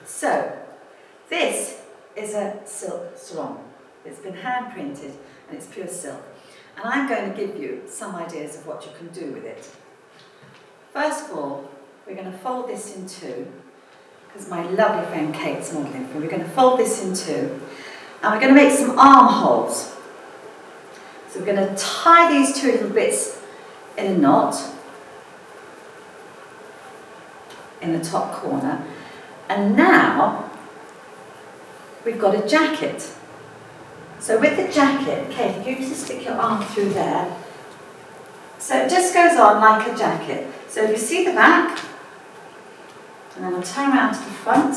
So, this is a silk sarong. It's been hand printed and it's pure silk. And I'm going to give you some ideas of what you can do with it. First of all, we're going to fold this in two, because my lovely friend Kate's modelling for me. We're going to fold this in two, and we're going to make some armholes. So we're going to tie these two little bits in a knot in the top corner. And now we've got a jacket. So with the jacket, Kate, if you just stick your arm through there, so it just goes on like a jacket. So if you see the back, and then I'll turn around to the front.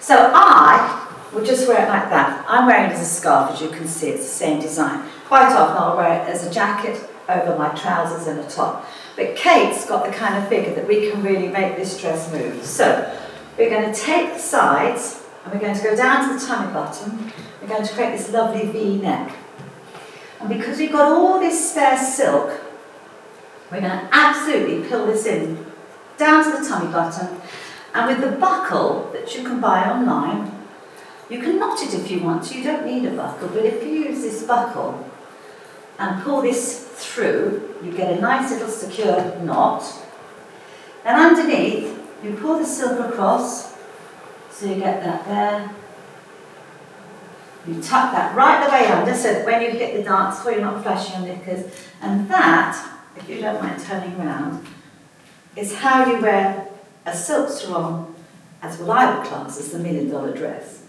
So I will just wear it like that. I'm wearing it as a scarf, as you can see, it's the same design. Quite often I'll wear it as a jacket over my trousers and a top. But Kate's got the kind of figure that we can really make this dress move. So we're going to take the sides, and we're going to go down to the tummy button. We're going to create this lovely V-neck. And because we've got all this spare silk, we're going to absolutely peel this in down to the tummy button. And with the buckle that you can buy online, you can knot it if you want to. You don't need a buckle, but if you use this buckle and pull this through, you get a nice little secure knot. Then underneath, you pull the silk across, so you get that there. You tuck that right the way under, so that when you hit the dance floor, you're not flashing your knickers. And that, if you don't mind turning around, is how you wear a silk sarong as what I would class as the $1 million dress.